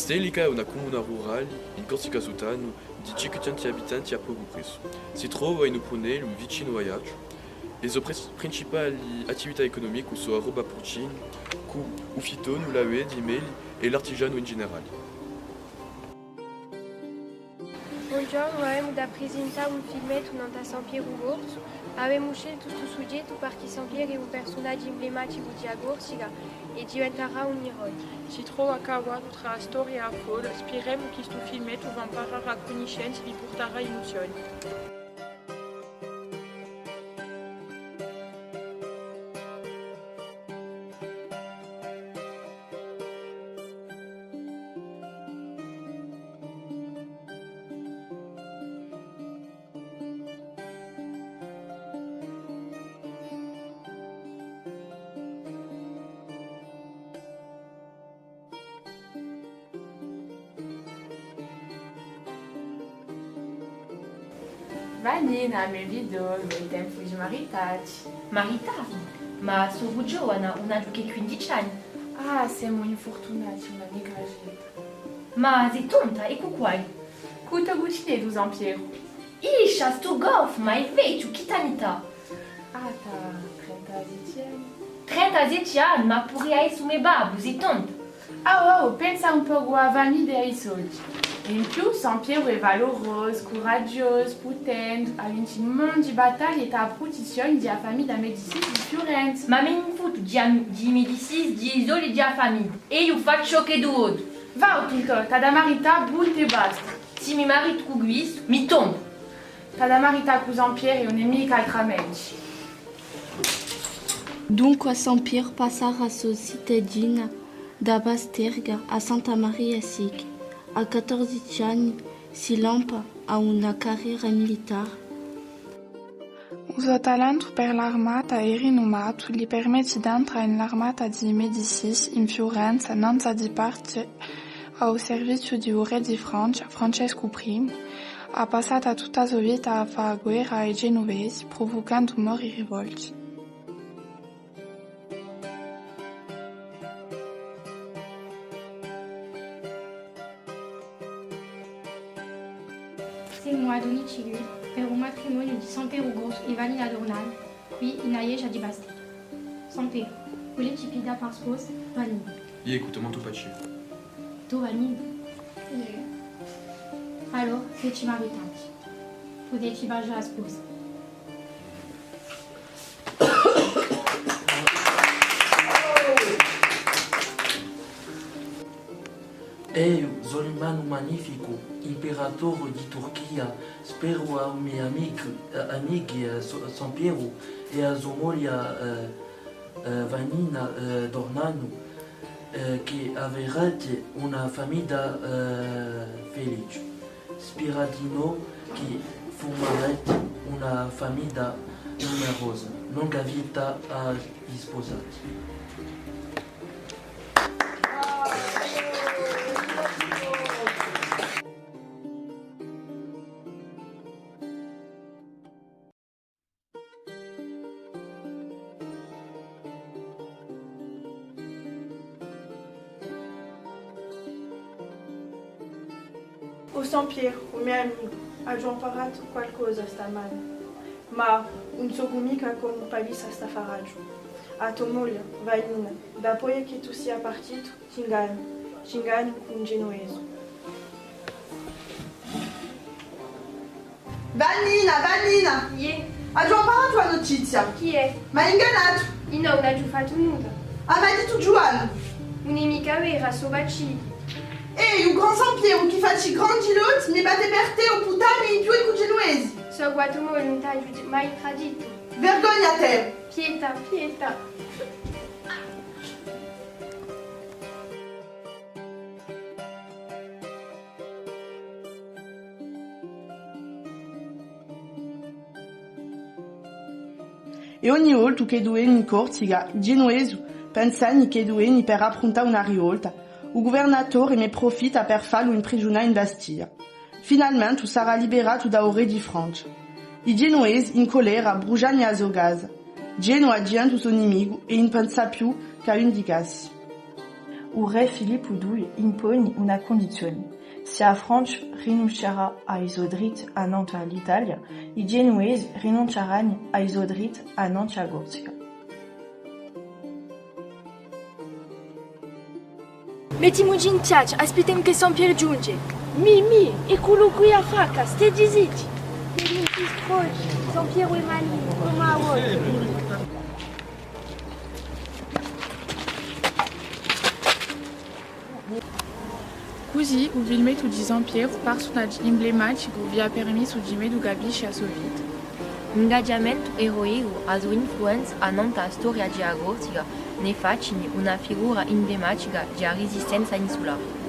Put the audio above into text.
Basilica è una comuna rurale in Corsica Sutano di 500 abitanti a poco preso. Si trova in un ponele vicino a Iaggio. Le sue principali attività economiche sono la roba porcina, il fitone, la uedi, i meli e l'artigiano in generale. Buongiorno, avem da presenta un filmet un'anta San Piero Gorso. Avem scelto questo soggetto perché San Piero è un personaggio emblematico di Gorsica e diventerà un eroe. Si trova cavato tra storia e affol, speriamo che questo filmetto va imparare a conoscenza e vi porterà emozioni. Vanina, meu video, il tempo di maritati. Maritati? Ma sono giovane, una che 15 anni. Ah, siamo infortunati, una migrageta. Ma sei tonta, e con quale? Cuta gucine du Zampiero. Isha, sto golf, ma è vecchio, chi t'anita? Ah, ta 37 anni. 37 anni, ma pure hai su me babbo, sei tonta. Ah, wow, pensa un po' a Vanni dei soldi. In più, San Piero è valoroso, coraggioso, potente, ha vinto un mondo di battaglie e ha protezione della famiglia Medici di Firenze. Ma me ne fotto di Medici, di Isole e di famiglia. E io faccio che devo. Va, tutto, ta da marità, bunt e basta. Se mi marito con questo, mi tombo. Ta da marità con San Piero è un'amica altrimenti. Dunque San Piero passare a sua cittadina da Basterga a Santa Maria Sic. A 14 anni si lampa a una carriera militare. Il suo talento per l'armata è rinomato, gli permette di entrare nell'armata di Medici in Firenze senza di parte al servizio di un re di Francia, Francesco I. Ha passato tutta la sua vita a fare guerra ai genovesi, provocando morti e rivolti. Siamo ad Unicigui per un matrimonio di San Piero Gorso e Vanina Dornal, qui in Aieja di Bastia. San Piero, volete pida per sposa Vanina? Io écoute-moi tout pace. Tu Vanina? Allora, feci maritati. Potete baciare la sposa. Eu, Solimano Magnifico, imperatore di Turchia, spero a miei amici San Piero e a sua moglie Vanina Dornano che avrete una famiglia felice. Spiradino che formarete una famiglia numerosa. Lunga vita agli sposati. O San Piero, o mio amico, ha già imparato qualcosa stamane, ma un suo amico con un pavisa sta faraggio. A tua moglie, Vanina, dopo che tu sia partito, ti inganni con un genovese. Vanina! Yeah. Ha già imparato la notizia? Chi è? Ma è ingannato! Io non ho già fatto nulla. Ha mai detto Giovanni? Un'amica vera, Sobaci. Ehi, un gran San Piero che fa i grandi lotti, mi batte per te o puttane in più i genovesi. So guatumolo non t'ha mai tradito. Vergogna te! Pietà, pietà. E ogni volta che due in Corsica, i genovesi pensano che due per approntare una rivolta, il governatore ne approfitta per farlo imprigionare in Bastiglia. Finalmente sarà liberato da un re di Francia. I genovesi, in colera, bruciano a suo gas. Genoa diventa suo nemico e non pensa più che a vendicarsi. il re Filippo II impone una condizione. Se la Francia rinuncerà ai suoi diritti a Nantes e all'Italia, i genuesi rinunceranno ai suoi diritti a Nantes e a Corsica. Mettiamoci in ciaccia, aspettiamo che San Pier giunge. Mi, e quello qui a facca, stai zitti. Per ti scroggi, San Piero e Malino, come a voi. Così, o filmet di San Piero personaggi emblematico vi ha permesso di medugabisce a sua vita. L'ingaggiamento eroico ha sua influenza a nella storia di Agorsica ne fa una figura emblematica della resistenza insulare.